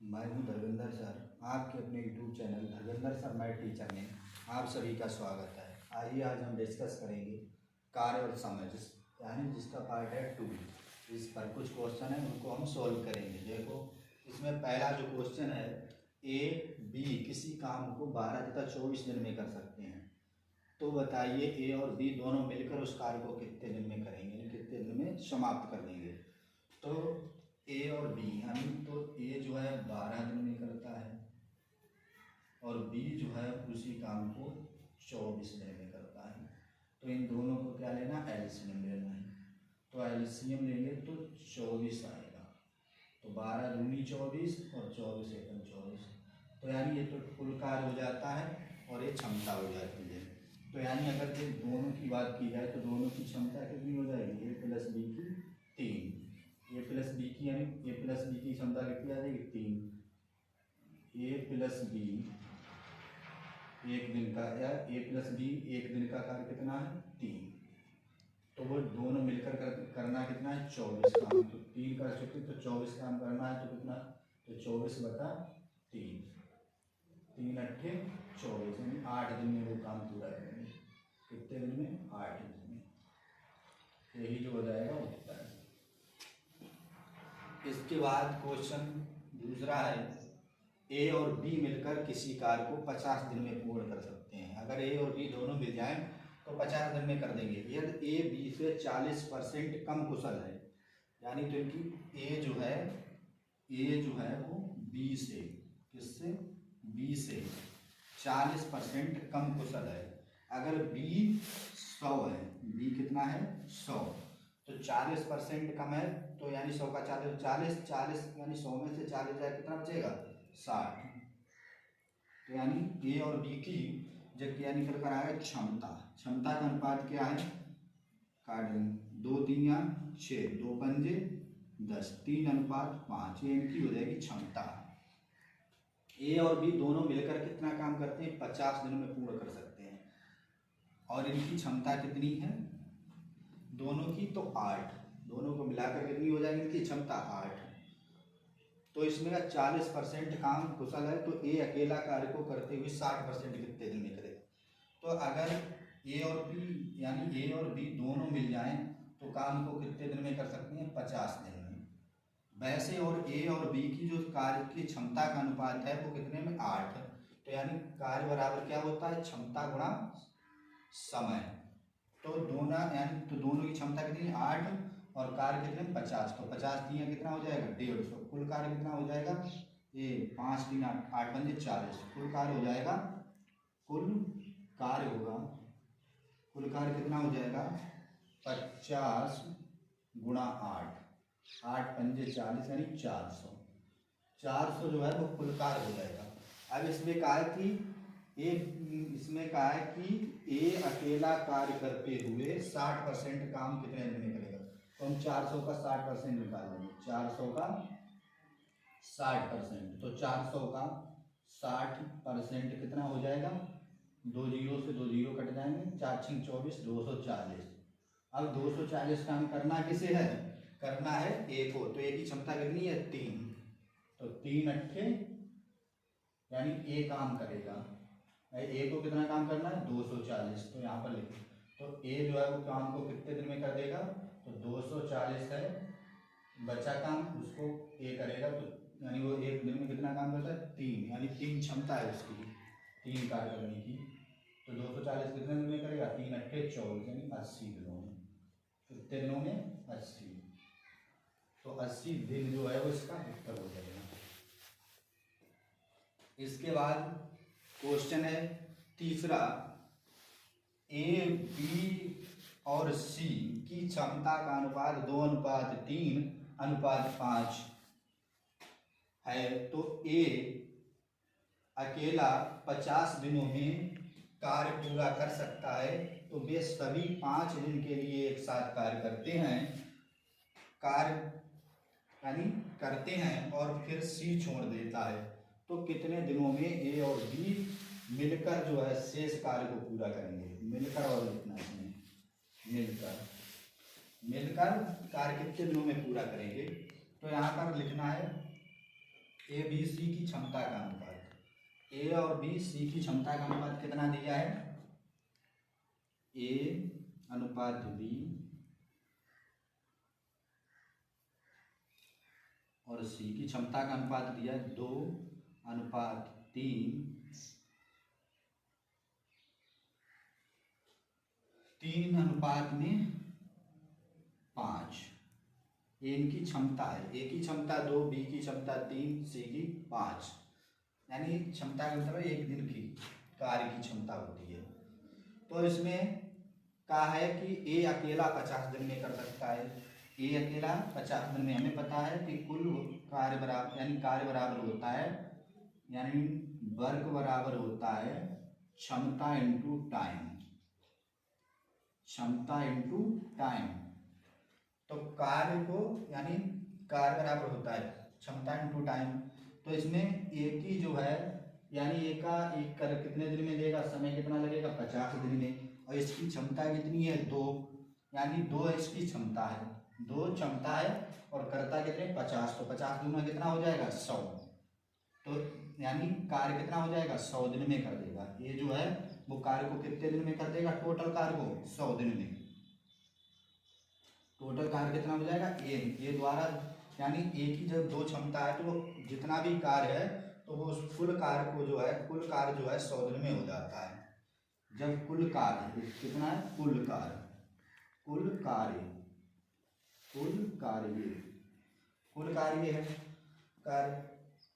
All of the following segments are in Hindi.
मैं हूं धर्मेंद्र सर, आपके अपने YouTube channel Dharmendra sir math teacher में आप सभी का स्वागत है। आइए आज हम डिस्कस करेंगे कार्य और समय यानी जिसका पार्ट है 2। इस पर कुछ क्वेश्चन है, उनको हम सॉल्व करेंगे। देखो, इसमें पहला जो क्वेश्चन है, ए बी किसी काम को 12 तथा 24 दिन में कर सकते हैं, तो बताइए ए और बी दोनों मिलकर उस कार्य को कितने दिन में करेंगे, यानी कितने दिन में समाप्त कर देंगे। तो ए और बी यानी तो ए जो है 12 दिन में करता है और बी जो है उसी काम को 24 दिन में करता है। तो इन दोनों को क्या लेना, एलसीएम लेना है। तो एलसीएम लेंगे तो 24 आएगा। तो 12 दूनी 24 और 24 एकम 24। तो यानी ये तो कुल कार्य हो जाता है और ये क्षमता हो जाती है। तो यानी अगर ये दोनों की बात की जाए तो दोनों की क्षमता कितनी हो जाएगी, ए प्लस बी की 3। ए प्लस बी की यानी ए प्लस बी की क्षमता कितनी आ जाएगी, 3। ए प्लस बी एक दिन का, या ए प्लस बी एक दिन का कार्य कितना है, 3। तो वो दोनों मिलकर करना कितना है, 24 काम। तो 3 कर चुके तो 24 काम करना है, तो कितना, तो 24/3। 3 अट्ठे 24 यानी 8 दिन में वो काम पूरा करेंगे। कितने दिन में, 8 दिन में। यही जो हो जाएगा उत्तर है। इसके बाद क्वेश्चन दूसरा है, ए और बी मिलकर किसी कार्य को 50 दिन में पूर्ण कर सकते हैं। अगर ए और बी दोनों मिल जाएं तो 50 दिन में कर देंगे। यदि ए बी से 40% कम कुशल है, यानी तो इनकी ए जो है वो बी से, किससे, बी से 40% कम कुशल है। अगर बी 100 है, बी कितना है, 100, तो 40% कम है, तो यानी 100 का 40 यानी 100 में से 40 जाए कितना बचेगा, 60। तो यानी ए और बी की जब यानी फिर कराया क्षमता का अनुपात क्या है, काट देंगे, 2 3 या 6, 2 पंजे 10, 3:5। ये इनकी हो जाएगी क्षमता। ए और बी दोनों मिलकर कितना काम करते हैं, 50 दिन में पूर्ण कर सकते हैं। और इनकी क्षमता कितनी है दोनों की, तो 8। दोनों को मिलाकर कितनी हो जाएगी इनकी क्षमता, 8। तो इसमें 40% काम कुशल है, तो ए अकेला कार्य को करते हुए 60% कितने दिन में करेगा। तो अगर ए और बी यानी ए और बी दोनों मिल जाएं तो काम को कितने दिन में कर सकते हैं, 50 दिन में। वैसे और ए और बी की जो कार्य की क्षमता का अनुपात है वो कितने में, 8। तो यानी कार्य बराबर क्या होता है, क्षमता गुणा समय। तो दोनों की क्षमता कितनी है, 8 और कार्य कितने, 50। तो 50 दिया कितना हो जाएगा, 150। कुल कार्य कितना हो जाएगा, ये 5 3 8 पंजे 40। कुल कार्य हो जाएगा, कुल कार्य कितना हो जाएगा, 50 गुणा 8, 8 पंजे 40 यानी 400 जो है वो कुल कार्य हो जाएगा। अब इसमें कहा है कि ए अकेला कार्य करते हुए 60% काम कितने दिन में करेगा। तो हम 400 का 60% निकाल लेंगे, 400 का 60%। तो 400 का 60% कितना हो जाएगा, 2 जीरो से 2 जीरो कट जाएंगे, 4 6 24, 240। अब 240 काम करना किसे है, करना है ए को। तो ए की क्षमता कितनी है, 3। तो 3 अट्ठे यानी ए काम करेगा। ए को कितना काम करना है, 240। तो यहाँ पर लिखें, तो ए जो है वो काम को कितने दिन में कर देगा, तो 240 है, बचा काम उसको ए करेगा। तो यानी वो एक दिन में कितना काम करता है, 3, यानी 3 क्षमता है उसकी 3 कार्य करने की। तो 240 कितने दिन में करेगा, 3 अट्ठे 24 यानी 80 दिनों में। कितने दिनों में, 80। तो 80 दिन जो है वो इसका उत्तर हो जाएगा। इसके बाद क्वेश्चन है तीसरा, ए बी और सी की क्षमता का अनुपात 2:3:5 है। तो ए अकेला 50 दिनों में कार्य पूरा कर सकता है, तो वे सभी 5 दिन के लिए एक साथ कार्य करते हैं और फिर सी छोड़ देता है। तो कितने दिनों में ए और बी मिलकर जो है शेष कार्य को पूरा करेंगे। मिलकर और लिखना इसमें, मिलकर कार्य कितने दिनों में पूरा करेंगे। तो यहाँ पर लिखना है ए बी सी की क्षमता का अनुपात, ए और बी सी की क्षमता का अनुपात कितना दिया है, ए अनुपात बी और सी की क्षमता का अनुपात दिया 2:3, 3:5। ए इनकी क्षमता है, ए की क्षमता 2, बी की क्षमता 3, सी की 5, यानी क्षमता का मतलब एक दिन की कार्य की क्षमता होती है। तो इसमें कहा है कि ए अकेला 50 दिन में कर सकता है, ए अकेला 50 दिन में। हमें पता है कि कुल कार्य बराबर, यानी कार्य बराबर होता है, यानी वर्क बराबर होता है क्षमता इंटू टाइम, क्षमता इंटू टाइम। तो कार्य को, यानी कार्य बराबर होता है क्षमता इंटू टाइम। तो इसमें ए की जो है, यानी ए का एक कर कितने दिन में देगा, समय कितना लगेगा 50 दिन में, और इसकी क्षमता कितनी है 2, यानी 2 इसकी क्षमता है, 2 क्षमता है और करता कितने 50, तो 50 दूना कितना हो जाएगा 100। तो यानी कार्य कितना हो जाएगा 100 दिन में कर देगा। ये जो है वो कार्य को कितने दिन में कर देगा, टोटल कार्य को 100 दिन में। टोटल कार्य कितना हो जाएगा ए द्वारा, यानी ए की जब 2 क्षमता है तो वो जितना भी कार्य है तो वो उस कुल कार्य को जो है, कुल कार्य जो है 100 दिन में हो जाता है। जब कुल कार्य कितना है, कुल कार्य, कुल कार्य, कुल कार्य, कुल कार्य है कार्य,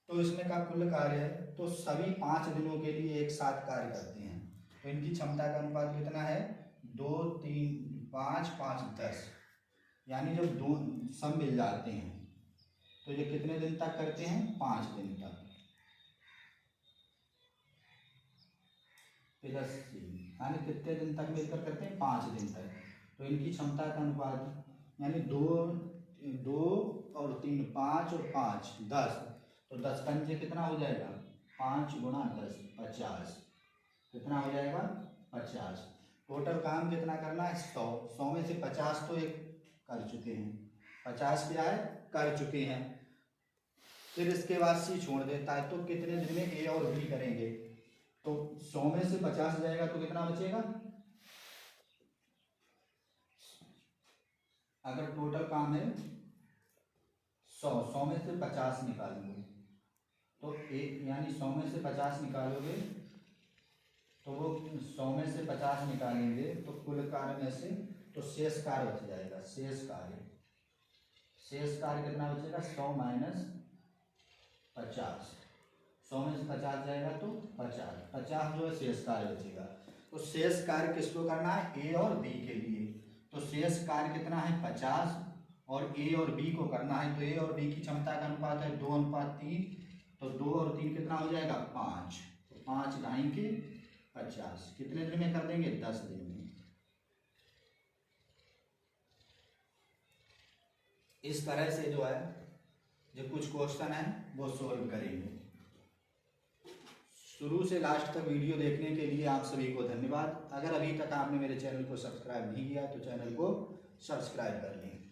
तो इसमें का कुल कार्य है, तो सभी 5 दिनों के लिए एक साथ कार्य करते हैं। तो इनकी क्षमता का अनुपात कितना है 2, 3, 5, 5, 10, यानी जब 2 सब मिल जाते हैं तो ये कितने दिन तक करते हैं, 5 दिन तक, प्लस 3, यानी कितने दिन तक मिलकर करते हैं 5 दिन तक। तो इनकी क्षमता का अनुपात, यानी 2 और 3 5 और 5 10, तो 10 पंजे कितना हो जाएगा 5 गुणा 10 50, कितना हो जाएगा 50। टोटल काम कितना करना है 100, 100 में से 50 तो एक कर चुके हैं, 50 क्या है कर चुके हैं। फिर इसके बाद सी छोड़ देता है, तो कितने दिन में ए और बी करेंगे, तो 100 में से 50 जाएगा तो कितना बचेगा, अगर टोटल काम है 100 में से 50 निकालोगे तो एक, यानी 100 में से 50 निकालोगे तो वो 100 में से 50 निकालेंगे तो कुल कार्य में से तो शेष कार्य बच जाएगा, शेष कार्य, शेष कार्य कितना बचेगा 100 माइनस 50, 100 में से 50 जाएगा तो 50 जो है शेष कार्य बचेगा। तो शेष कार्य किसको करना है, ए और बी के लिए। तो शेष कार्य कितना है 50 और ए और बी को करना है, तो ए और बी की क्षमता का अनुपात है 2:3, तो 2 और 3 कितना हो जाएगा 5, तो 5 ढाई के 50, कितने दिन में कर देंगे 10 दिन में। इस तरह से जो है जो कुछ क्वेश्चन है वो सॉल्व करेंगे। शुरू से लास्ट तक वीडियो देखने के लिए आप सभी को धन्यवाद। अगर अभी तक आपने मेरे चैनल को सब्सक्राइब नहीं किया तो चैनल को सब्सक्राइब कर लें।